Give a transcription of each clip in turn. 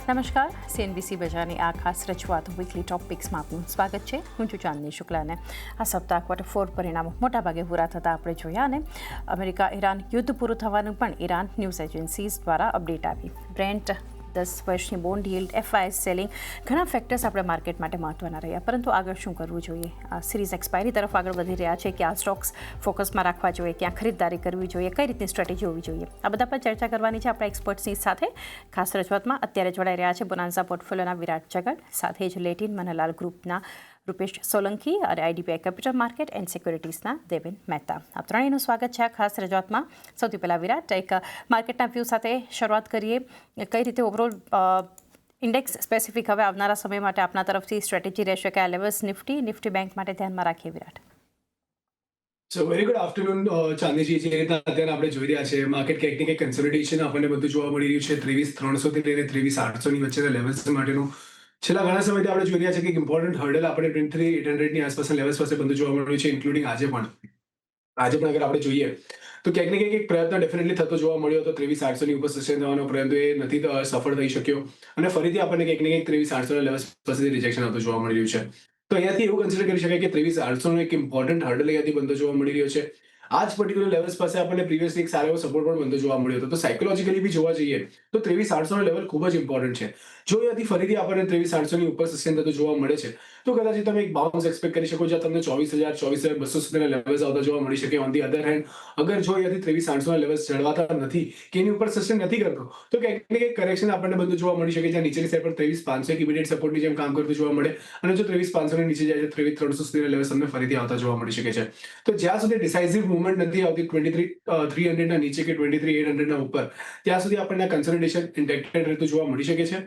નમસ્કાર, CNBC બજારની આ ખાસ રજૂઆત વીકલી ટોપિક્સમાં આપનું સ્વાગત છે. હું છું ચાંદની શુક્લાને. આ સપ્તાહ Q4 પરિણામો મોટાભાગે પૂરા થતાં આપણે જોયા અને અમેરિકા ઈરાન યુદ્ધ પૂરું થવાનું પણ ઈરાન ન્યૂઝ એજન્સીઝ દ્વારા અપડેટ આવી. બ્રેન્ટ 10 વર્ષની બોન્ડ યીલ્ડ, FIS સેલિંગ, ઘણા ફેક્ટર્સ આપણે માર્કેટ માટે મહત્વના રહ્યા. પરંતુ આગળ શું કરવું જોઈએ? આ સિરીઝ એક્સપાયરી તરફ આગળ વધી રહ્યા છે કે આ સ્ટોક્સ ફોકસમાં રાખવા જોઈએ, ક્યાં ખરીદદારી કરવી જોઈએ, કઈ રીતની સ્ટ્રેટેજી હોવી જોઈએ, આ બધા પર ચર્ચા કરવાની છે આપણા એક્સપર્ટ્સની સાથે. ખાસ રજૂઆતમાં અત્યારે જોડાઈ રહ્યા છે બોનાન્સા પોર્ટફોલિયોના વિરાટ જગડ, સાથે જ લેટિન મનલાલ ગ્રુપના રૂપેશ સોલંકી અને IDBI કેપિટલ માર્કેટ એન્ડ સિક્યોરિટીઝના દેવેન મહેતા. આ ત્રણેયનું સ્વાગત છે આ ખાસ રજૂઆતમાં. સૌથી પહેલાં વિરાટ, એક માર્કેટના વ્યૂ સાથે શરૂઆત કરીએ. કઈ રીતે ઓવરઓલ ઇન્ડેક્સ સ્પેસિફિક હવે આવનારા સમય માટે આપના તરફથી સ્ટ્રેટેજી રહેશે કે આ લેવલ્સ નિફ્ટી બેંક માટે ધ્યાનમાં રાખીએ? Virat. So very good afternoon Chandiji. જે રીતના અત્યારે આપણે જોઈ રહ્યા છે માર્કેટ કંઈક ને કંઈક કન્સોલિડેશન આપણને બધું જોવા મળી રહ્યું છે. 23,300 થી લઈને 23,800 ની વચ્ચેના લેવલ્સ માટેનું છેલ્લા ઘણા સમયથી આપણે જોઈ રહ્યા છે કે ઇમ્પોર્ટન્ટ હર્ડલ આપણે 23,800 ની આસપાસના લેવલ્સ પાસે બધું જોવા મળ્યું છે, ઇન્ક્લુડિંગ આજે પણ અગર આપણે જોઈએ તો ક્યાંક ને ક્યાંક એક પ્રયત્ન ડેફિનેટલી થતો જોવા મળ્યો હતો 23,800 ની ઉપર સસ્ટેન થવાનો, પરંતુ એ નથી સફળ થઈ શક્યો અને ફરીથી આપણને ક્યાંક ને ક્યાંક 23,800 ના લેવલ્સ પાસેથી રિજેક્શન આવતો જોવા મળી રહ્યું છે. તો અહીંયાથી એવું કન્સિડર કરી શકાય કે 23,800 નો એક ઇમ્પોર્ટન્ટ હર્ડલ અહીંયાથી બનતો જોવા મળી રહ્યો છે. આ જ પર્ટિક્યુલર લેવલ્સ પાસે આપણને પ્રીવિયસલી એક સારો એવો સપોર્ટ પણ બનતો જોવા મળ્યો હતો. તો સાયકોલોજીકલી બી જોવા જઈએ તો 23,800 નો લેવલ ખૂબ જ ઇમ્પોર્ટન્ટ છે. જો અહીંયાથી ફરીથી આપણને 23,800 ની ઉપર સસ્ટેન થતો જોવા મળે છે તો કદાચ તમે એક બાઉન્સ એક્સપેક્ટ કરી શકો, જ્યાં તમને 24,000-24,200 સુધીના લેવલ્સ આવતા જોવા મળી શકે. ઓન ધી અધર હેન્ડ, અગર જો અહીંયાથી 23,800 ના લેવલ્સ જળવાતા નથી કે એની ઉપર સસ્ટેન નથી કરતો તો ક્યાંક ને ક્યાંક કરેક્શન આપણને બધું જોવા મળી શકે, જ્યાં નીચેની સાઈડ પર 23,500 એક ઇમિડિયેટ સપોર્ટની જેમ કામ કરતું જોવા મળે અને જો 23,500 ની નીચે જાય તો 23,300 સુધીના લેવલ્સ તમને ફરીથી આવતા જોવા મળી શકે છે. તો જ્યાં સુધી ડિસાઇસિવ મૂવમેન્ટ નથી આવતી 23,300 ના નીચે કે 23,800 ના ઉપર, ત્યાં સુધી આપણને કન્સોલિડેશન ઇન્ટેક્ટેડ રહેતું જોવા મળી શકે છે.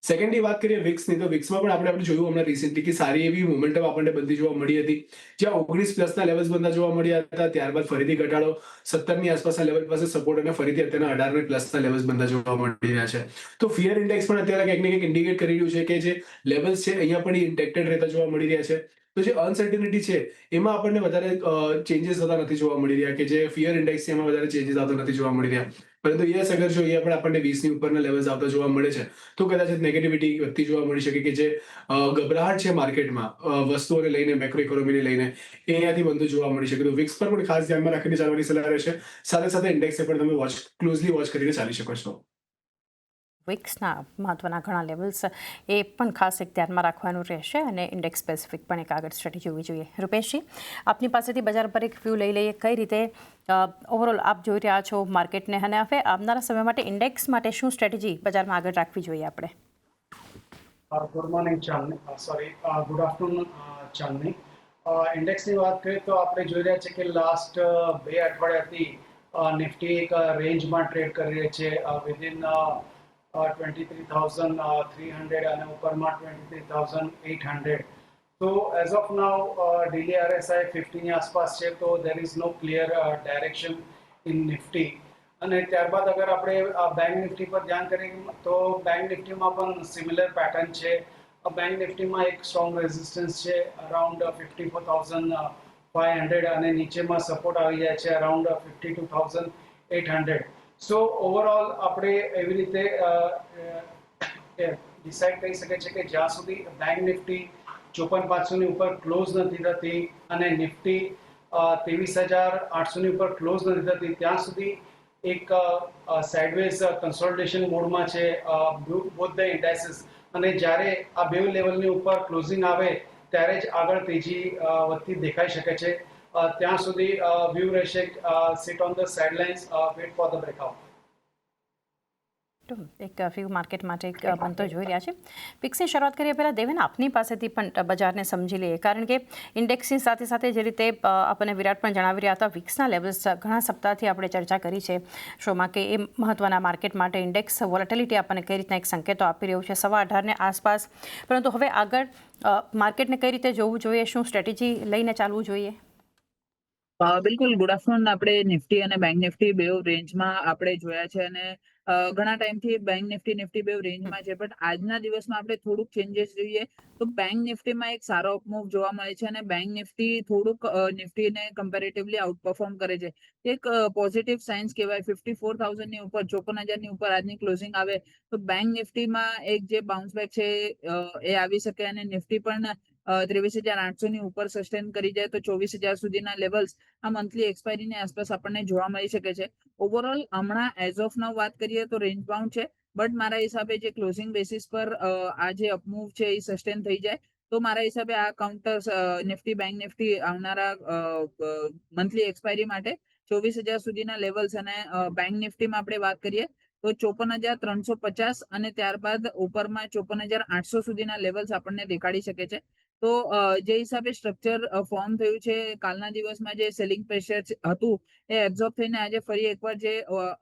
સેકન્ડની વાત કરીએ વિક્સની, તો વિક્સમાં પણ આપણે જોયું હમણાં રિસેન્ટલી કે સારી એવી મોમેન્ટમ આપણને બનતી જોવા મળી હતી, જ્યાં 19+ લેવલ્સ બનતા જોવા મળ્યા હતા. ત્યારબાદ ફરીથી ઘટાડો 17 ની આસપાસના લેવલ પાસે સપોર્ટ અને ફરીથી અત્યારના 18+ ના લેવલ્સ બનતા જોવા મળી રહ્યા છે. તો ફિયર ઇન્ડેક્સ પણ અત્યારે ક્યાંક ને ક્યાંક ઇન્ડિકેટ કરી રહ્યું છે કે જે લેવલ્સ છે અહીંયા પણ ઇન્ટેક્ટેડ રહેતા જોવા મળી રહ્યા છે. તો જે અનસર્ટિનિટી છે એમાં આપણને વધારે ચેન્જીસ થતા નથી જોવા મળી રહ્યા, કે જે ફિયર ઇન્ડેક્સ છે એમાં વધારે ચેન્જીસ આવતા નથી જોવા મળી રહ્યા. પરંતુ યસ, અગર જો અહીંયા પણ આપણને 20 ની ઉપરના લેવલ્સ આવતા જોવા મળે છે તો કદાચ નેગેટિવિટી વધતી જોવા મળી શકે, કે જે ગભરાટ છે માર્કેટમાં વસ્તુઓને લઈને, મેક્રો ઇકોનોમીને લઈને, એ અહીંયાથી બનતું જોવા મળી શકે. તો વિક્સ પર પણ ખાસ ધ્યાનમાં રાખીને ચાલવાની સલાહ રહેશે. સાથે સાથે ઇન્ડેક્સે પણ તમે ક્લોઝલી વોચ કરીને ચાલી શકો છો. વિક્સના મહત્વના ઘણા લેવલ્સ એ પણ ખાસ એક ધ્યાનમાં રાખવાનું રહેશે અને ઇન્ડેક્સ સ્પેસિફિક પણ એક આગળ સ્ટ્રેટેજી હોવી જોઈએ. રૂપેશજી, આપની પાસેથી બજાર પર એક વ્યૂ લઈ લઈએ. કઈ રીતે ઓવરઓલ આપ જોઈ રહ્યા છો માર્કેટને અને હવે આવનારા સમય માટે ઇન્ડેક્સ માટે શું સ્ટ્રેટેજી બજારમાં આગળ રાખવી જોઈએ આપણે? ગુડ મોર્નિંગ ચાંદની, ગુડ આફ્ટરનૂન ચાંદની. ઇન્ડેક્સની વાત કરીએ તો આપણે જોઈ રહ્યા છીએ કે લાસ્ટ 2 અઠવાડિયાથી નિફ્ટી એક રેન્જમાં ટ્રેડ કરી રહી છે વિધિન 23,300 અને ઉપરમાં 23,800. તો as of now daily RSI 50 ની આસપાસ છે, તો there is no clear direction in Nifty. અને ત્યારબાદ અગર આપણે બેંક નિફ્ટી પર ધ્યાન કરીએ તો બેંક નિફ્ટીમાં પણ સિમિલર પેટર્ન છે. બેંક નિફ્ટીમાં એક સ્ટ્રોંગ રેઝિસ્ટન્સ છે અરાઉન્ડ 54,500 અને નીચેમાં સપોર્ટ આવી જાય છે અરાઉન્ડ 52,800. સો ઓવરઓલ આપણે એવી રીતે ડિસાઇડ કરી શકીએ છીએ કે જ્યાં સુધી બેંક નિફ્ટી 54,500 ની ઉપર ક્લોઝ નથી થતી અને નિફ્ટી 23,800 ની ઉપર ક્લોઝ નથી થતી, ત્યાં સુધી એક સાઇડવેઝ કન્સોલિડેશન મોડમાં છે બોથ ધ ઇન્ડાઇસીસ. અને જ્યારે આ બે લેવલની ઉપર ક્લોઝિંગ આવે ત્યારે જ આગળ તેજી વધતી દેખાઈ શકે છે. ત્યાં સુધી વ્યૂ રહેશે sit on the sidelines, wait for the breakout. એક વ્યૂ માર્કેટ માટે બનતો જોઈ રહ્યા છે. વિક્સની શરૂઆત કરીએ પહેલાં દેવેન, આપની પાસેથી પણ બજારને સમજી લઈએ, કારણ કે ઇન્ડેક્સની સાથે સાથે જે રીતે આપણને વિરાટ પણ જણાવી રહ્યા હતા, વિક્સના લેવલ્સ ઘણા સપ્તાહથી આપણે ચર્ચા કરી છે શોમાં કે એ મહત્વના માર્કેટ માટે ઇન્ડેક્સ વોલેટિલિટી આપણને કઈ રીતના એક સંકેતો આપી રહ્યું છે 18,500 ની આસપાસ. પરંતુ હવે આગળ માર્કેટને કઈ રીતે જોવું જોઈએ, શું સ્ટ્રેટેજી લઈને ચાલવું જોઈએ? બિલકુલ ગુડ આફ્ટરનૂન. આપણે નિફ્ટી અને બેંક નિફ્ટી બેવ રેન્જમાં આપણે જોયા છે અને ઘણા ટાઈમથી બેંક નિફ્ટી બેવ રેન્જમાં છે, બટ આજના દિવસમાં આપણે થોડુંક ચેન્જીસ જોઈએ તો બેંક નિફ્ટીમાં એક સારો અપમૂવ જોવા મળે છે અને બેંક નિફ્ટી થોડુંક નિફ્ટીને કમ્પેરેટિવલી આઉટપરફોર્મ કરે છે. એક પોઝિટિવ સાઇન્સ કહેવાય. 54,000 ની ઉપર 54,000 ની ઉપર આજની ક્લોઝિંગ આવે તો બેંક નિફ્ટીમાં એક જે બાઉન્સ બેક છે એ આવી શકે અને નિફ્ટી પણ 23,800 ની ઉપર સસ્ટેન કરી જાય તો 24,000 સુધીના લેવલ્સ આ મંથલી એક્સપાયરીની આસપાસ આપણને જોવા મળી શકે છે. ઓવરઓલ હમણાં એઝ ઓફ નાઉ વાત કરીએ તો રેન્જ બાઉન્ડ છે, બટ મારા હિસાબે જે ક્લોઝિંગ બેસિસ પર આ જે અપમૂવ છે એ સસ્ટેન થઈ જાય તો મારા હિસાબે આ કાઉન્ટર નિફ્ટી બેંક નિફ્ટી આવનારા મંથલી એક્સપાયરી માટે 24,000 સુધીના લેવલ્સ અને બેંક નિફ્ટીમાં આપણે વાત કરીએ તો 54,350 અને ત્યારબાદ ઉપરમાં 54,800 સુધીના લેવલ્સ આપણને દેખાડી શકે છે. તો જે હિસાબે સ્ટ્રક્ચર ફોર્મ થયું છે કાલના દિવસમાં જે સેલિંગ પ્રેશર હતું એ એબ્ઝોર્બ થઈને આજે ફરી એકવાર જે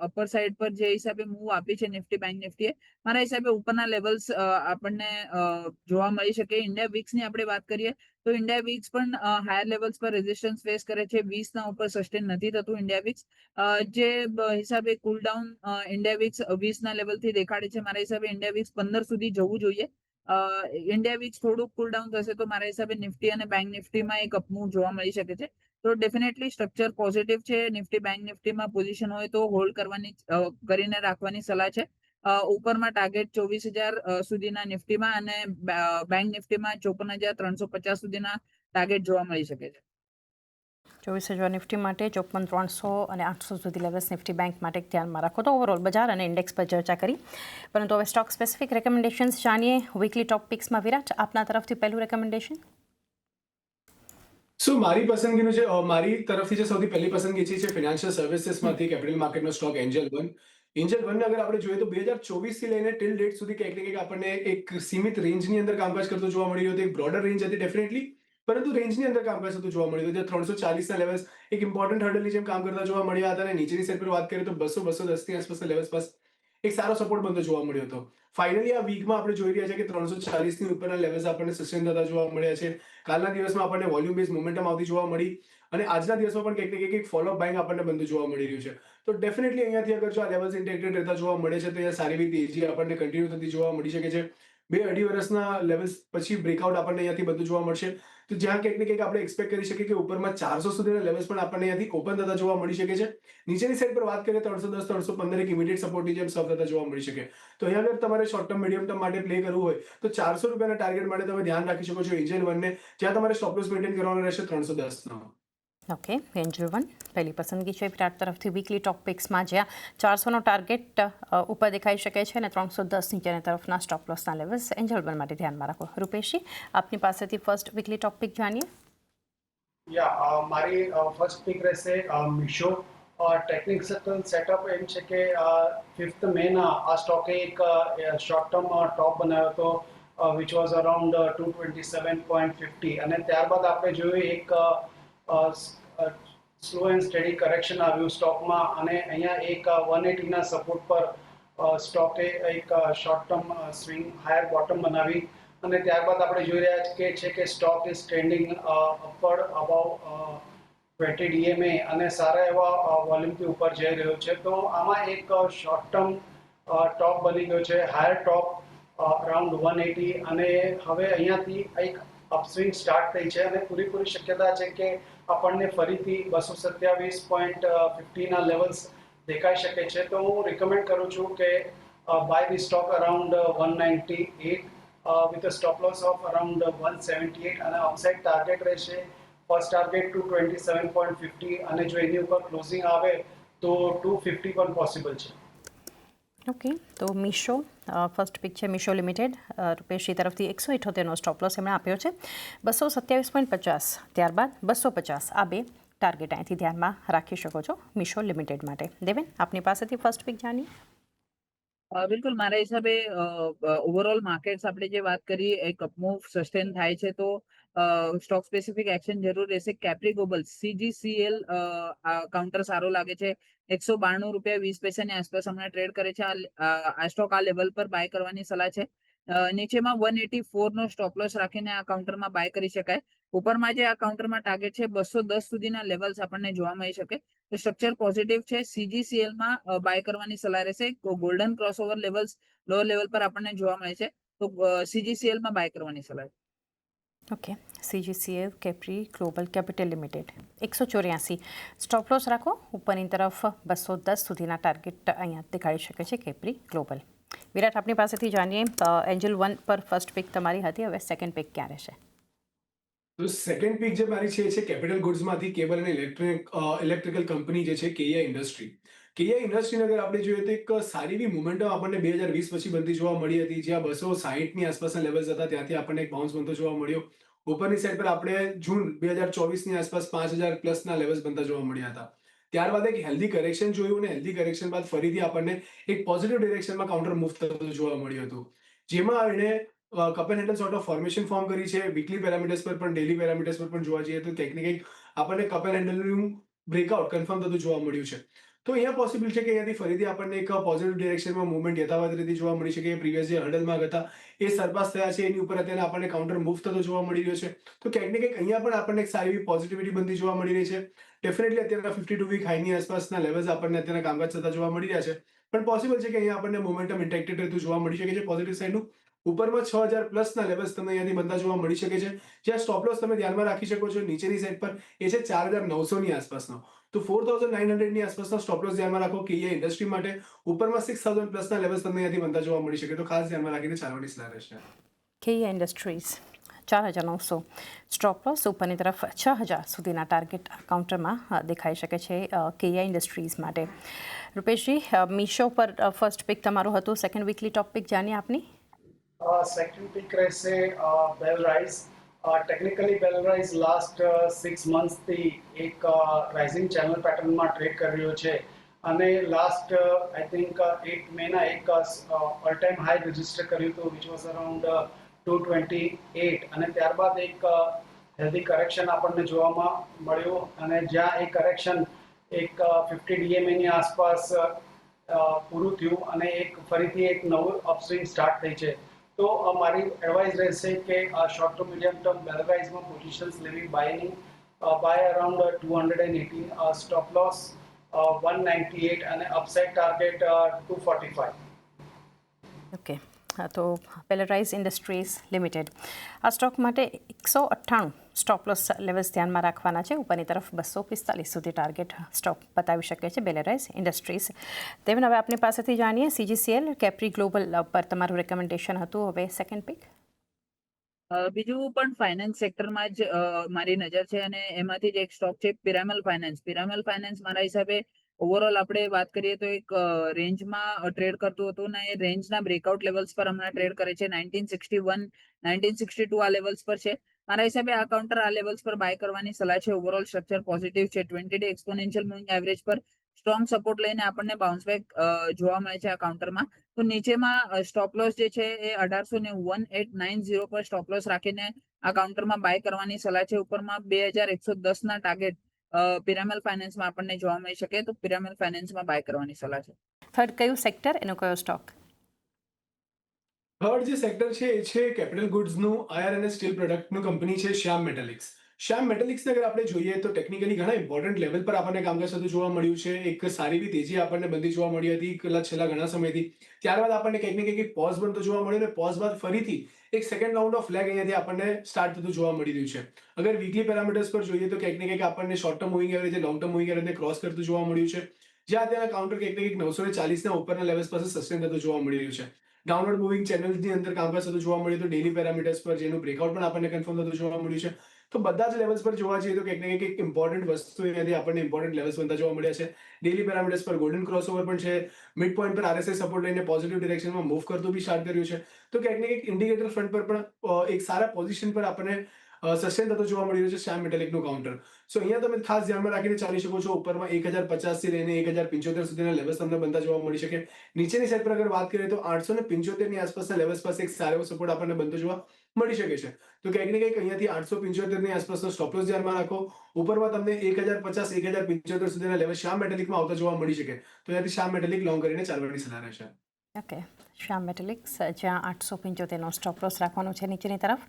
અપર સાઈડ પર જે હિસાબે મૂવ આપી છે નિફ્ટી બેંક નિફ્ટીએ મારા હિસાબે ઉપરના લેવલ્સ આપણને જોવા મળી શકે. ઇન્ડિયા વીક્સ ની આપણે વાત કરીએ તો ઇન્ડિયા વીક્સ પણ હાયર લેવલ્સ પર રેઝિસ્ટન્સ ફેસ કરે છે. 20 ના ઉપર સસ્ટેન નથી થતું ઇન્ડિયા વીક્સ. જે હિસાબે કુલ ડાઉન ઇન્ડિયા વીક્સ 20 ના લેવલ થી દેખાડે છે મારા હિસાબે ઇન્ડિયા વીક્સ 15 સુધી જવું જોઈએ. ઇન્ડિયા વીક્સ થોડુંક કુલ ડાઉન થશે તો મારા હિસાબે નિફ્ટી અને બેંક નિફ્ટીમાં એક અપમૂવ જોવા મળી શકે છે. તો ડેફિનેટલી સ્ટ્રક્ચર પોઝિટિવ છે. નિફ્ટી બેંક નિફ્ટીમાં પોઝિશન હોય તો હોલ્ડ કરીને રાખવાની સલાહ છે. ઉપરમાં ટાર્ગેટ 24,000 સુધીના નિફ્ટીમાં અને બેંક નિફ્ટીમાં 54,350 સુધીના ટાર્ગેટ જોવા મળી શકે છે. 24,000 નિફ્ટી માટે 54,300 અને 800 સુધી લેવલ્સ નિફ્ટી બેંક માટે ધ્યાનમાં રાખો. તો ઓવરઓલ બજાર અને ઇન્ડેક્સ પર ચર્ચા કરી, પરંતુ હવે સ્ટોક સ્પેસિફિક રેકમેન્ડેશન્સ જાણીએ. વીકલી ટોપ પિક્સમાં વિરાટ, આપના તરફથી પહેલું રેકમેન્ડેશન. મારી પસંદગીનું છે, મારી તરફથી જે સૌથી પહેલી પસંદગી છે ફિનાન્શિયલ સર્વિસીસમાંથી કેપિટલ માર્કેટનો સ્ટોક એન્જલ વન. એન્જલ વનને અગર આપણે જોઈએ તો 2024 થી લઈને ટિલ ડેટ સુધી કંઈક ને કંઈક આપણને એક સીમિત રેન્જની અંદર કામકાજ કરતું જોવા મળી રહ્યું હતું. એક બ્રોડર રેન્જ હતી ડેફિનેટલી, પરંતુ રેન્જની અંદર કામકાજ થતું જોવા મળ્યું હતું. જ્યાં 340 ના લેવલ્સ એક ઇમ્પોર્ટન્ટ હર્ડલની જેમ કામ કરતા જોવા મળ્યા હતા અને નીચેની સાઈડ પર વાત કરીએ તો 200-210 ની આસપાસના લેવલ્સ પર એક સારો સપોર્ટ બનતો જોવા મળ્યો હતો. ફાઇનલી આ વીકમાં આપણે જોઈ રહ્યા છીએ કે 340 ની ઉપરના લેવલ્સ આપણને સસ્ટેન થતા જોવા મળ્યા છે. કાલના દિવસમાં આપણને વોલ્યુમ બેઝ મોમેન્ટમ આવતી જોવા મળી અને આજના દિવસમાં પણ કંઈક ને કંઈક ફોલો બાઇંગ આપણને બનતું જોવા મળી રહ્યું છે. તો ડેફિનેટલી અહીંયાથી અગર જો આ લેવલ્સ ઇન્ટેક્ટેડ રહેતા જોવા મળે છે તો અહીંયા સારી એવી તેજી આપણને કન્ટિન્યુ થતી જોવા મળી શકે છે. 2-2.5 વર્ષના લેવલ્સ પછી બ્રેકઆઉટ આપણને અહીંયાથી બધું જોવા મળશે. તો જ્યાં કંઈક ને કંઈક આપણે એક્સપેક્ટ કરી શકીએ કે ઉપરમાં 400 સુધીના લેવલ્સ પણ આપણને અહીંયાથી ઓપન થતા જોવા મળી શકે છે. નીચેની સાઈડ પર વાત કરીએ 310-315 એક ઇમિડિયેટ સપોર્ટની જેમ સર્વ થતા જોવા મળી શકે. તો અહીંયા અગર તમારે શોર્ટ ટર્મ મીડિયમ ટર્મ માટે પ્લે કરવું હોય તો 400 રૂપિયાના ટાર્ગેટ માટે તમે ધ્યાન રાખી શકો છો એન્જલ વનને, જ્યાં તમારે સ્ટોપ લોસ મેન્ટેન કરવાનો રહેશે 310 નો. ઓકે, એન્જલ વન પહેલી પસંદગી છે વિરાટ તરફથી. વીકલી ટોપ પિક્સમાં જ્યાં 400નો ટાર્ગેટ ઉપર દેખાઈ શકે છે અને 310 નીચેની તરફના સ્ટોપ લોસના લેવલ્સ એન્જલ વન માટે ધ્યાનમાં રાખો. રૂપેશજી, આપની પાસેથી ફર્સ્ટ વીકલી ટોપ પિક જાણીએ. મારી ફર્સ્ટ પિક રહેશે મીશો. ટેકનિકલ સેટઅપ એમ છે કે 5th મેના આ સ્ટોકે એક શોર્ટ ટર્મ ટોપ બનાવ્યો હતો વિચ વોઝ અરાઉન્ડ 227.50 અને ત્યારબાદ આપણે જોયું એક સ્લો એન્ડ સ્ટેડી કરેક્શન આવ્યું સ્ટોકમાં અને અહીંયા એક 180ના સપોર્ટ પર સ્ટોકે એક short term swing higher bottom બનાવી અને ત્યારબાદ આપણે જોઈ રહ્યા છે કે stock is trending upward about 20 DMA અને સારા એવા વોલ્યુમથી ઉપર જઈ રહ્યો છે. તો આમાં એક શોર્ટ ટર્મ ટોપ બની ગયો છે, હાયર ટોપ અરાઉન્ડ 180 અને હવે અહીંયાથી એક અપસ્વિંગ સ્ટાર્ટ થઈ છે અને પૂરેપૂરી શક્યતા છે કે આપણને ફરીથી 227.50 ના લેવલ્સ દેખાઈ શકે છે. તો હું રિકમેન્ડ કરું છું કે buy the stock around 198 with a stop loss of around 178 અને અપસાઇડ ટાર્ગેટ રહેશે ફર્સ્ટ ટાર્ગેટ 227.50 અને જો એની ઉપર ક્લોઝિંગ આવે તો 250 પણ પોસિબલ છે. ઓકે, તો મીશો ફર્સ્ટ પિક છે. મીશો લિમિટેડ રૂપેશજી તરફથી 178નો સ્ટોપ લોસ એમણે આપ્યો છે. 227.50 ત્યારબાદ 250 આ બે ટાર્ગેટ અહીંથી ધ્યાનમાં રાખી શકો છો મીશો લિમિટેડ માટે. દેવેન, આપની પાસેથી ફર્સ્ટ પિક જાણીએ. બિલકુલ મારા હિસાબે ઓવરઓલ માર્કેટ્સ આપણે જે વાત કરી એક અપમૂવ સસ્ટેન થાય છે તો સ્ટોક સ્પેસિફિક એક્શન જરૂર રહેશે. કેપ્રી ગ્લોબલ CGCL કાઉન્ટર સારો લાગે છે. 192 રૂપિયા 20 પૈસાની આસપાસ હમણાં ટ્રેડ કરે છે. આ સ્ટોક આ લેવલ પર બાય કરવાની સલાહ છે. નીચેમાં 184 નો સ્ટોપ લોસ રાખીને આ કાઉન્ટરમાં બાય કરી શકાય. ઉપરમાં જે આ કાઉન્ટરમાં ટાર્ગેટ છે 210 સુધીના લેવલ્સ આપણને જોવા મળી શકે. તો સ્ટ્રક્ચર પોઝિટિવ છે. CGCL માં બાય કરવાની સલાહ રહેશે. Golden crossover levels lower level પર આપણને જોવા મળે છે. તો CGCL માં બાય કરવાની સલાહ. Okay, CGCL Capri global capital limited 184 stop loss રાખો. ઉપરની તરફ 210 સુધીના ટાર્ગેટ અહીંયા દેખાડી શકે છે કેપ્રી ગ્લોબલ. વિરાટ, આપની પાસેથી જાણીએ, એન્જલ 1 પર ફર્સ્ટ પિક તમારી હતી, હવે સેકન્ડ પિક ક્યાં રહેશે? તો સેકન્ડ પિક જે મારી છે કેપિટલ ગુડ્સમાંથી કેબલ અને ઇલેક્ટ્રિકલ કંપની જે છે કેયા ઇન્ડસ્ટ્રી. કેયા ઇન્ડસ્ટ્રીને અગર આપણે જોઈએ તો એક સારી એવી મોમેન્ટમ આપણને 2020 પછી બનતી જોવા મળી હતી, જ્યાં 260ની આસપાસના લેવલ્સ હતા, ત્યાંથી આપણને એક બાઉન્સ બનતો જોવા મળ્યો. ઉપરની સાઈડ પર આપણે જૂન 2024ની આસપાસ 5000 પ્લસના લેવલ્સ બનતા જોવા મળ્યા હતા. ત્યારબાદ એક હેલ્ધી કરેક્શન જોયું, અને હેલ્ધી કરેક્શન બાદ ફરીથી આપણને એક પોઝિટિવ ડિરેક્શનમાં કાઉન્ટર મૂવ થતું જોવા મળ્યું હતું, જેમાં એણે cup and handle sort of formation form કરી છે. વીકલી પેરામીટર્સ પર પણ, ડેલી પેરામીટર્સ પર પણ જોવા જઈએ તો કંઈક ને કંઈક આપણને કપ એન્ડ હેન્ડલનું બ્રેકઆઉટ કન્ફર્મ થતું જોવા મળ્યું છે. તો અહીંયા પોસિબલ છે કે અહીંયાથી ફરીથી આપણને એક પોઝિટિવ ડિરેક્શનમાં મૂવમેન્ટ યથાવત રીતે જોવા મળી શકે. પ્રીવિયસ જે હર્ડલમાં હતા એ સરપાસ થયા છે, એની ઉપર અત્યારે આપણને કાઉન્ટર મૂવ થતો જોવા મળી રહ્યો છે. તો ક્યાંક ને કંઈક અહીંયા પણ આપણને એક સારી એવી પોઝિટિવિટી બનતી જોવા મળી રહી છે. ડેફિનેટલી અત્યારના 52 વીક હાઈની આસપાસના લેવલ્સ આપણને અત્યારના કામકાજ થતા જોવા મળી રહ્યા છે, પણ પોસિબલ છે કે અહીંયા આપણને મોમેન્ટમ ઇન્ટેક્ટેડ રહેતું જોવા મળી શકે છે પોઝિટિવ સાઈડનું. ઉપરમાં 6000 પ્લસના લેવલ્સ તમને અહીંયાથી બનતા જોવા મળી શકે છે, જ્યાં સ્ટોપ લોસ તમે ધ્યાનમાં રાખી શકો છો. નીચેની સાઈડ પર એ છે 4900ની આસપાસનો, તો 4900ની આસપાસનો સ્ટોપ લોસ ધ્યાનમાં રાખો કેયા ઇન્ડસ્ટ્રી માટે. ઉપરમાં 6000 પ્લસના લેવલ્સ તમને અહીંયાથી બનતા જોવા મળી શકે, તો ખાસ ધ્યાનમાં રાખીને ચાલવાની સલાહ રહેશે. કેયા ઇન્ડસ્ટ્રીઝ 4900 સ્ટોપ લોસ, ઉપરની તરફ 6000 સુધીના ટાર્ગેટ કાઉન્ટરમાં દેખાઈ શકે છે કેયા ઇન્ડસ્ટ્રીઝ માટે. રૂપેશજી, મીશો પર ફર્સ્ટ પિક તમારું હતું, સેકન્ડ વીકલી ટોપ પિક જાણીએ આપની. સેકન્ડ પિક રહેશે બેલ રાઇઝ. ટેકનિકલી બેલ રાઇઝ લાસ્ટ 6 મંથ્સથી એક રાઇઝિંગ ચેનલ પેટર્નમાં ટ્રેડ કરી રહ્યો છે, અને લાસ્ટ આઈ થિંક 8 મહિના એક ઓલ ટાઈમ હાઈ રજિસ્ટર કર્યું હતું, વિચ વોઝ અરાઉન્ડ 228, અને ત્યારબાદ એક હેલ્ધી કરેક્શન આપણને જોવામાં મળ્યું, અને જ્યાં એ કરેક્શન એક 50 DMA ની આસપાસ પૂરું થયું, અને એક ફરીથી એક નવું અપસ્વિંગ સ્ટાર્ટ થઈ છે. તો મારી એડવાઇસ રહેશે કે short to medium term Bel રાઇઝમાં પોઝિશન્સ લેવી, બાયની બાય અરાઉન્ડ 218, સ્ટોપ લોસ 198, અને અપસાઇડ ટાર્ગેટ 245. ઓકે, તો પેલેરાઇઝ ઇન્ડસ્ટ્રીઝ લિમિટેડ આ સ્ટોક માટે 198 સ્ટોપ લોસ લેવલ્સ ધ્યાનમાં રાખવાના છે. ઉપરની તરફ 245 સુધી ટાર્ગેટ સ્ટોક બતાવી શકે છે પેલેરાઇઝ ઇન્ડસ્ટ્રીઝ. તેમને હવે આપની પાસેથી જાણીએ, CGCL કેપ્રી ગ્લોબલ પર તમારું રેકમેન્ડેશન હતું, હવે સેકન્ડ પિક. બીજું પણ ફાઇનાન્સ સેક્ટરમાં જ મારી નજર છે, અને એમાંથી જ એક સ્ટોક છે પિરામલ ફાઇનાન્સ. પિરામલ ફાઇનાન્સ મારા હિસાબે ઓવરઓલ આપણે વાત કરીએ તો એક રેન્જમાં ટ્રેડ કરતું હતું, ને એ રેન્જના બ્રેકઆઉટ લેવલ્સ પર હમણાં ટ્રેડ કરે છે. 1961 1962 આ લેવલ્સ પર છે. મારા હિસાબે આ કાઉન્ટર આ લેવલ્સ પર બાય કરવાની સલાહ છે. ઓવરઓલ સ્ટ્રક્ચર પોઝિટિવ છે. 20 ડે એક્સપોનેન્શિયલ મૂવિંગ એવરેજ પર સ્ટ્રોંગ સપોર્ટ લઈને આપણને બાઉન્સ બેક જોવા મળે છે આ કાઉન્ટરમાં. તો નીચેમાં સ્ટોપ લોસ જે છે એ 1890 પર સ્ટોપ લોસ રાખીને આ કાઉન્ટરમાં બાય કરવાની સલાહ છે. ઉપરમાં 2110 ના ટાર્ગેટ પિરામલ ફાઇનાન્સમાં આપણને જોવા મળી શકે, તો પિરામલ ફાઇનાન્સમાં બાય કરવાની સલાહ છે. થર્ડ કયું સેક્ટર, એનો કયો સ્ટોક? થર્ડ જે સેક્ટર છે એ છે કેપિટલ ગુડ્સનું આયર્ન અને સ્ટીલ પ્રોડક્ટનું કંપની છે શ્યામ મેટાલિક્સ. શ્યામ મેટાલિક્સને અગર આપણે જોઈએ તો ટેકનિકલી ઘણા ઇમ્પોર્ટન્ટ લેવલ પર આપણને કામકાજ થતું જોવા મળ્યું છે. એક સારી એવી તેજી આપણને બનતી જોવા મળી હતી છેલ્લા ઘણા સમયથી. ત્યારબાદ આપણને કંઈક ને કંઈક પોઝ બનતો જોવા મળ્યો, અને પોઝ બાદ ફરીથી એક સેકન્ડ રાઉન્ડ ઓફ લેગ અહીંયાથી આપણને સ્ટાર્ટ થતું જોવા મળી રહ્યું છે. અગર વીકલી પેરામીટર્સ પર જોઈએ તો કંઈક ને કંઈક આપણને short term moving average, long term moving એવરેજને ક્રોસ કરતું જોવા મળ્યું છે, જ્યાં અત્યારે કાઉન્ટર કંઈક ને કંઈક 940ના ઉપરના લેવલ્સ પાસે સસ્ટેન થતું જોવા મળી રહ્યું છે. ડાઉનવર્ડ મૂવિંગ ચેનલ્સની અંદર કામકાજ થતું જોવા મળ્યું, તો ડેલી પેરામીટર્સ પર જેનું બ્રેકઆઉટ પણ આપણને કન્ફર્મ થતું જોવા મળ્યું છે. તો બધા જ લેવલ્સ પર જોવા જઈએ તો કંઈક ને કંઈક ઇમ્પોર્ટન્ટ વસ્તુ અહીંયાથી આપણને ઇમ્પોર્ટન્ટ લેવલ્સ બનતા જોવા મળ્યા છે. ડેલી પેરામીટર્સ પર ગોલ્ડન ક્રોસઓવર પણ છે. મિડ પોઈન્ટ પર RSI સપોર્ટ લઈને પોઝિટિવ ડિરેક્શનમાં મૂવ કરતું બી સ્ટાર્ટ કર્યું છે. તો ક્યાંક ને કંઈક ઇન્ડિકેટર ફ્રન્ટ પર પણ એક સારા પોઝિશન પર આપણને સસ્ટેન થતો જોવા મળી રહ્યું છે શ્યામ મેટાલિકનું કાઉન્ટર. સો અહીંયા તમે ખાસ ધ્યાનમાં રાખીને ચાલી શકો છો. ઉપરમાં 1050 થી લઈને 1075 સુધીના લેવલ્સ તમને બનતા જોવા મળી શકે. નીચેની સાઈડ પર અગર વાત કરીએ તો 875 ની આસપાસના લેવલ્સ પાસે એક સારો સપોર્ટ આપણને બનતો જોવા મળી શકે છે. તો ક્યાંક ને કંઈક અહીંયાથી 875 ની આસપાસનો સ્ટોપ લોસ ધ્યાનમાં રાખો. ઉપરમાં તમને 1050 1075 સુધીના લેવલ શ્યામ મેટાલિકમાં આવતા જોવા મળી શકે, તો અહીંયાથી શ્યામ મેટાલિક લોંગ કરીને ચાલવાની સલાહ રહેશે. ઓકે, શ્યામ મેટાલિક્સ જ્યાં 875નો સ્ટોપ લોસ રાખવાનો છે નીચેની તરફ,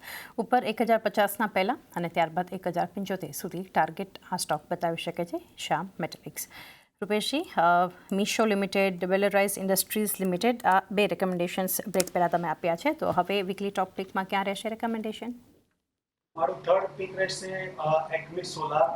ઉપર 1050ના પહેલાં અને ત્યારબાદ 1075 સુધી ટાર્ગેટ આ સ્ટોક બતાવી શકે છે Shyam Metalics. Rupeshji, Meesho limited, વેલરાઇઝ ઇન્ડસ્ટ્રીઝ લિમિટેડ, આ બે રેકમેન્ડેશન્સ બ્રેક પહેલાં તમે આપ્યા છે, તો હવે વીકલી ટોપ પિકમાં ક્યાં રહેશે રેકમેન્ડેશન? મારું થર્ડ પિક રહેશે એક્મી સોલાર.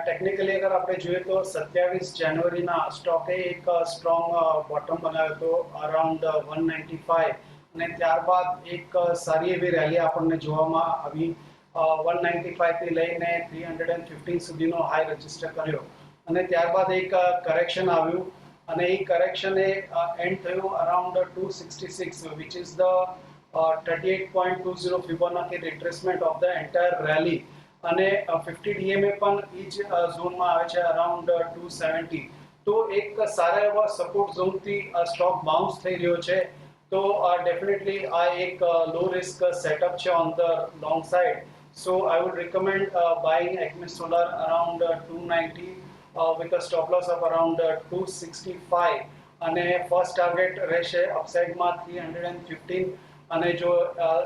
ટેકનિકલી અગર આપણે જોઈએ તો 27 જાન્યુઆરીના સ્ટોકે એક સ્ટ્રોંગ બોટમ બનાવ્યો હતો અરાઉન્ડ 195, અને ત્યારબાદ એક સારી એવી રેલી આપણને જોવામાં આવી. 195 થી લઈને 315 સુધીનો હાઈ રજીસ્ટર કર્યો, અને ત્યારબાદ એક કરેક્શન આવ્યું, અને એ કરેક્શને એન્ડ થયું around 266, which is the 38.20 Fibonacci retracement of the entire rally, અને 50 ડીએમએ પણ એ જ ઝોનમાં આવે છે અરાઉન્ડ 270. તો એક સારા એવા સપોર્ટ ઝોનથી સ્ટોક બાઉન્સ થઈ રહ્યો છે. તો ડેફિનેટલી આ એક લો રિસ્ક સેટઅપ છે on the long side. So I would recommend buying Acme Solar around 290 with a stop loss of around 265, અને ફર્સ્ટ ટાર્ગેટ રહેશે અપસાઇડમાં 315, અને જો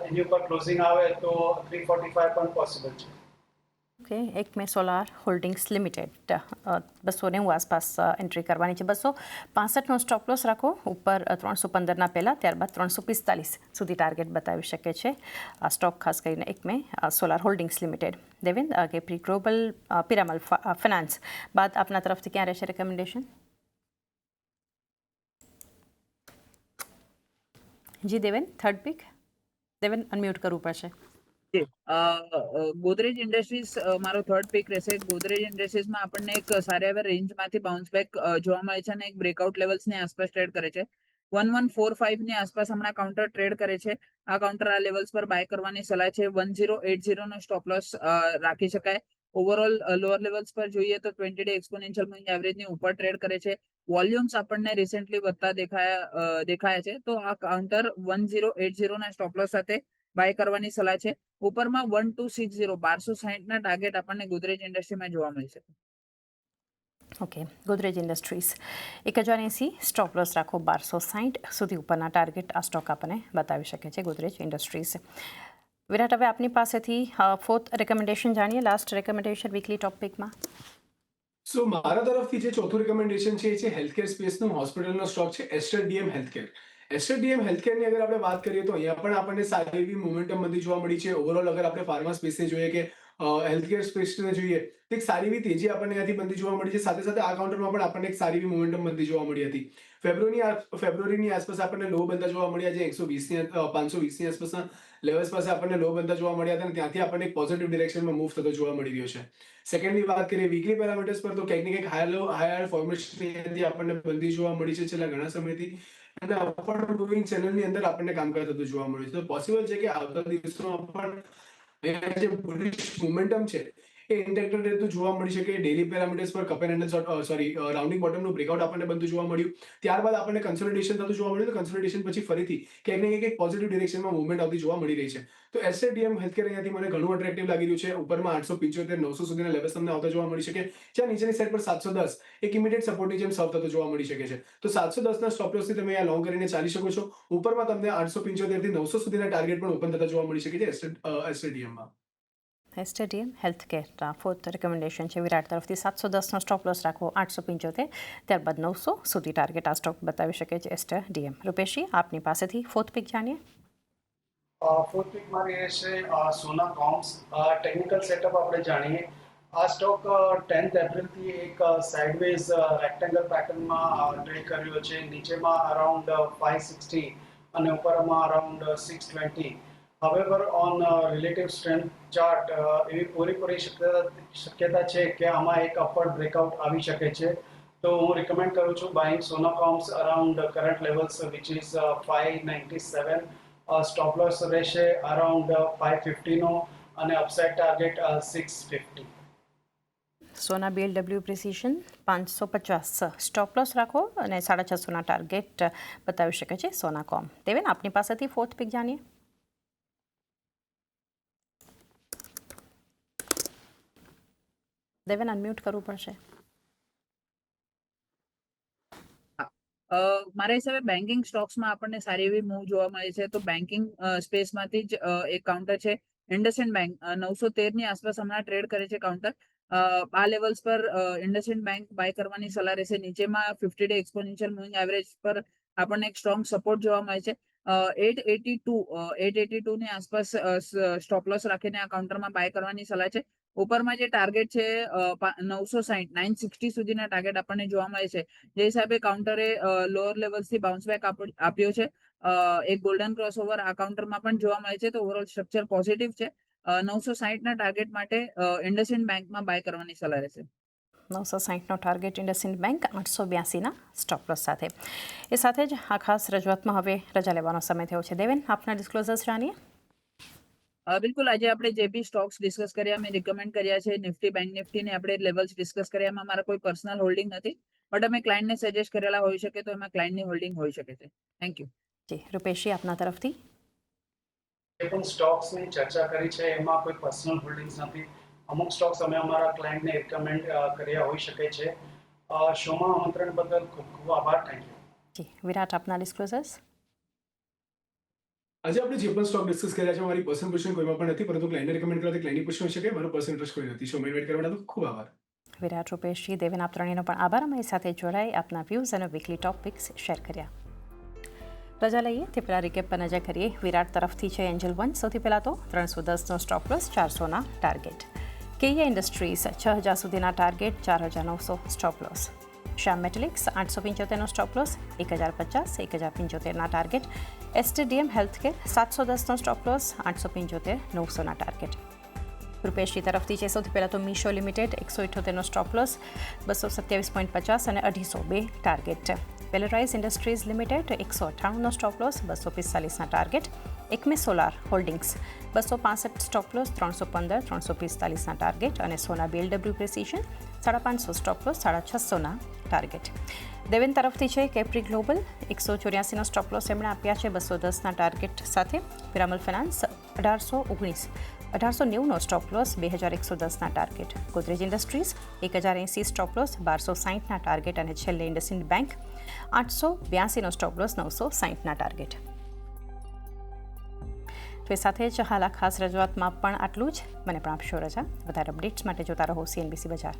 એની ઉપર ક્લોઝિંગ આવે તો 345 પણ પોસિબલ છે. ઓકે, એક્મી સોલાર હોલ્ડિંગ્સ લિમિટેડ 290 આસપાસ એન્ટ્રી કરવાની છે. 265નો સ્ટોપ લોસ રાખો, ઉપર 315ના પહેલાં, ત્યારબાદ 345 સુધી ટાર્ગેટ બતાવી શકે છે આ સ્ટોક, ખાસ કરીને Acme Solar holdings limited. Devend, Capri Global, Piramal finance બાદ આપના તરફથી ક્યાં રહેશે રેકમેન્ડેશન? જી Deven, third pick. Deven, unmute કરવું પડશે. ગોદરેજ ઇન્ડસ્ટ્રીઝ મારો થર્ડ પિક રહેશે. ગોદરેજ ઇન્ડસ્ટ્રીઝમાં આપણને એક સારા એવા રેન્જમાંથી બાઉન્સ બેક જોવા મળે છે, અને એક બ્રેકઆઉટ લેવલ્સની આસપાસ ટ્રેડ કરે છે. 1145 ની આસપાસ હમણાં કાઉન્ટર ટ્રેડ કરે છે. આ કાઉન્ટર આ લેવલ્સ પર બાય કરવાની સલાહ છે. 1080 નો સ્ટોપ લોસ રાખી શકાય. ઓવરઓલ લોઅર લેવલ્સ પર જોઈએ તો 20 ડે એક્સપોનેન્શિયલ મૂવિંગ એવરેજની ઉપર ટ્રેડ કરે છે. વોલ્યુમ્સ આપણને રિસેન્ટલી વધતા દેખાયા છે, તો આ કાઉન્ટર 1080 ના સ્ટોપ લોસ સાથે બાય કરવાની સલાહ છે. ઉપરમાં 1260 1260ના ટાર્ગેટ આપણને ગોદરેજ ઇન્ડસ્ટ્રીમાં જોવા મળશે. Okay, Godrej industries 1080, stop loss રાખો 1260 સુધી ઉપરના ટાર્ગેટ આ સ્ટોક આપણને બતાવી શકે છે ગોદરેજ ઇન્ડસ્ટ્રીઝ. વિરાટ, હવે આપની પાસેથી ફોર્થ રેકમેન્ડેશન જાણીએ, લાસ્ટ રેકમેન્ડેશન વીકલી ટોપ પિકમાં. સો મારા તરફથી જે ચોથું રિકમેન્ડેશન છે એ છે હેલ્થકેર સ્પેસનો હોસ્પિટલનો સ્ટોક છે એસ્ટર ડીએમ હેલ્થકેર. એસ્ટર ડીએમ હેલ્થકેરની અગર આપણે વાત કરીએ તો અહીંયા પણ આપણને સારી એવી મોમેન્ટમ બધી જોવા મળી છે. ઓવરઓલ અગર આપણે ફાર્મા સ્પેસને જોઈએ કે હેલ્થકેર સ્પેસને જોઈએ તો એક સારી એવી તેજી આપણને ત્યાંથી બનતી જોવા મળી છે. સાથે સાથે આ કાઉન્ટરમાં પણ આપણને એક સારી એવી મોમેન્ટમ બનતી જોવા મળી હતી. ફેબ્રુઆરીની આસપાસ આપણને લો બનતા જોવા મળ્યા છે. 520ની આસપાસના લેવલ્સ પાસે આપણને લો બનતા જોવા મળ્યા હતા, અને ત્યાંથી આપણને એક પોઝિટિવ ડિરેક્શનમાં મૂવ થતો જોવા મળી રહ્યો છે. સેકન્ડની વાત કરીએ વીકલી પેરામીટર્સ પર, તો કંઈક ને કંઈક હાયર ફોર્મેશન આપણને બનતી જોવા મળી છે છેલ્લા ઘણા સમયથી, અને અપવર્ડ મૂવિંગ ચેનલની અંદર આપણને કામકાજ થતું જોવા મળ્યું છે. તો પોસિબલ છે કે આવતા દિવસોમાં પણ જે બુલિશ મોમેન્ટમ છે એ ઇન્ટેક્ટેડ રહેતું જોવા મળી શકે. ડેલી પેરામીટર્સ પર કપ એન્ડ રાઉન્ડિંગ બોટમનું બ્રેકઆઉટ આપણને બનતું જોવા મળ્યું. ત્યારબાદ આપણને કન્સોલિડેશન થતું જોવા મળ્યું. તો કન્સોલિડેશન પછી ફરીથી કંઈક ને કંઈક પોઝિટિવ ડિરેક્શનમાં મૂવમેન્ટ આવતી જોવા મળી રહી છે. તો એસ્ટર ડીએમ હેલ્થકેર અહીંયાથી મને ઘણું અટ્રેક્ટિવ લાગી રહ્યું છે. ઉપરમાં 875 900 સુધીના લેવલ્સ તમને આવતા જોવા મળી શકે, જ્યાં નીચેની સાઈડ પર 710 એક ઇમિડિયેટ સપોર્ટની જેમ સર્વ થતો જોવા મળી શકે છે. તો 710ના સ્ટોપ લોસથી તમે અહીંયા લોંગ કરીને ચાલી શકો છો. ઉપરમાં તમને 875 થી 900 સુધીના ટાર્ગેટ પણ ઓપન થતા જોવા મળી શકે છે એસ્ટર ડીએમમાં. એસ્ટર ડીએમ હેલ્થકેર ફોર્થ રેકમેન્ડેશન છે વિરાટ તરફથી. 710નો સ્ટોપ લોસ રાખો 875, ત્યારબાદ 900 સુધી ટાર્ગેટ આ સ્ટોક બતાવી શકે છે એસ્ટર ડીએમ. રૂપેશજી, આપની પાસેથી ફોર્થ પિક જાણીએ. ફોર્થ પિક મારી રહેશે સોના કોમ્સ. ટેકનિકલ સેટઅપ આપણે જાણીએ. આ સ્ટોક 10th એપ્રિલથી એક સાઇડવેઝ રેક્ટેંગલ પેટર્નમાં ટ્રેડ કર્યો છે. નીચેમાં અરાઉન્ડ 560 અને ઉપરમાં around 620. However, on relative strength chart, એવી પૂરેપૂરી શક્યતા છે કે આમાં એક અપવર્ડ બ્રેકઆઉટ આવી શકે છે. તો હું રિકમેન્ડ કરું છું buying Sonacoms around current levels which is 597. Stop loss રહેશે અરાઉન્ડ 550નો, અને upside target 650. Sona BLW precision 550 stop loss રાખો, અને 650ના ટાર્ગેટ બતાવી શકે છે સોનાકોમ. દેવેન, આપની પાસેથી ફોર્થ પિક જાણીએ. દેવેન, અનમ્યુટ કરવું પડશે. મારા હિસાબે બેન્કિંગ સ્ટોક્સમાં આપણને સારી એવી મૂવ જોવા મળે છે. તો બેન્કિંગ સ્પેસમાંથી જ એક કાઉન્ટર છે ઇન્ડસઇન્ડ બેંક, 913 ની આસપાસ હમણાં ટ્રેડ કરે છે કાઉન્ટર. આ લેવલ્સ પર ઇન્ડસઇન્ડ બેંક બાય કરવાની સલાહ રહેશે. નીચેમાં 50 ડે એક્સપોનેન્શિયલ મૂવિંગ એવરેજ પર આપણને એક સ્ટ્રોંગ સપોર્ટ જોવા મળે છે. 882 ની આસપાસ સ્ટોપ લોસ રાખીને આ કાઉન્ટરમાં બાય કરવાની સલાહ છે. ઉપરમાં જે ટાર્ગેટ છે 960 960 સુધીના ટાર્ગેટ આપણને જોવા મળે છે. જે હિસાબે કાઉન્ટરે લોઅર લેવલ્સથી બાઉન્સ બેક આપ્યો છે. એક ગોલ્ડન ક્રોસઓવર આ કાઉન્ટરમાં પણ જોવા મળે છે. તો ઓવરઓલ સ્ટ્રક્ચર પોઝિટિવ છે. 960 ના ટાર્ગેટ માટે ઇન્ડસઇન્ડ બેંકમાં બાય કરવાની સલાહ રહેશે. 960નો ટાર્ગેટ ઇન્ડસઇન્ડ બેંક, 882ના સ્ટોપ લોસ સાથે. એ સાથે જ આ ખાસ રજૂઆતમાં હવે રજા લેવાનો સમય થયો છે. દેવેન, આપના ડિસ્ક્લોઝર્સ જાણીએ. બિલકુલ, આજે આપણે જે બી સ્ટોક્સ ડિસ્કસ કર્યા, મેં રિકમેન્ડ કર્યા છે નિફ્ટી બેંક નિફ્ટીને આપણે લેવલ્સ ડિસ્કસ કર્યા. એમાં મારા કોઈ પર્સનલ હોલ્ડિંગ નથી, બટ અમે ક્લાયન્ટને સજેસ્ટ કરેલા હોઈ શકે, તો એમાં ક્લાયન્ટની હોલ્ડિંગ હોઈ શકે છે. Thank you. જી રૂપેશજી, આપના તરફથી. જે પણ સ્ટોક્સની ચર્ચા કરી છે એમાં કોઈ પર્સનલ હોલ્ડિંગ્સ નથી. અમુક સ્ટોક્સ અમે અમારા ક્લાયન્ટને રિકમેન્ડ કર્યા હોઈ શકે છે. શોમાં આમંત્રણ બદલ ખૂબ ખૂબ આભાર. Thank you. જી વિરાટ, આપના ડિસ્ક્લોઝર્સ. આજે આપણે જે પણ સ્ટોક ડિસ્કસ કર્યા છે મારી પર્સનલ પોઝિશન કોઈમાં પણ નથી, પરંતુ ક્લાયન્ટને રેકમેન્ડ કરવા ક્લાયન્ટની પોઝિશન હોઈ શકે. મારો પર્સનલ ઇન્ટરેસ્ટ કોઈ નથી. શોમાં ઇન્વાઇટ કરવા માટે ખૂબ આભાર. વિરાટ, રૂપેશજી, દેવેન, આપ ત્રણેયનો પણ આભાર અમારી સાથે જોડાઈ આપના વ્યૂઝ અને વીકલી ટોપિક્સ શેર કર્યા. રજા લઈએ તે પહેલાં રિકેપ પર નજર કરીએ. વિરાટ તરફથી છે એન્જલ વન. સૌથી પહેલાં તો 310નો સ્ટોપ લોસ, 400ના ટાર્ગેટ. કેયા ઇન્ડસ્ટ્રીઝ 6000 સુધીના target, 4900 stop loss. Shyam Metalics 875નો સ્ટોપ લોસ, 1050 1075ના ટાર્ગેટ. એસટીડીએમ હેલ્થકેર 710નો સ્ટોપ લોસ, 875 900ના ટાર્ગેટ. રૂપેશજી તરફથી છે સૌથી પહેલાં તો મીશો લિમિટેડ 178નો સ્ટોપ લોસ, 227.50 અને 202 ટાર્ગેટ. વેલેરાઇઝ ઇન્ડસ્ટ્રીઝ લિમિટેડ 198નો સ્ટોપ લોસ, 245ના target. Acme Solar holdings 265 stop loss, 315 345ના ટાર્ગેટ. અને Sona BLW precision 550 stop loss, 650ના ટાર્ગેટ. દેવેન તરફથી છે કેપ્રી ગ્લોબલ 184નો સ્ટોપ લોસ એમણે આપ્યા છે 210ના ટાર્ગેટ સાથે. પિરામલ ફાઇનાન્સ 1890નો સ્ટોપ લોસ, 2110ના target. Godrej industries 1080 stop loss, 1260ના ટાર્ગેટ. અને છેલ્લે ઇન્ડસઇન્ડ બેંક 882નો સ્ટોપ લોસ, 960ના ટાર્ગેટ. તો એ સાથે જ હાલ આ ખાસ રજૂઆતમાં પણ આટલું જ. મને પણ આપશો રજા. વધારે અપડેટ્સ માટે જોતા રહો CNBC બજાર.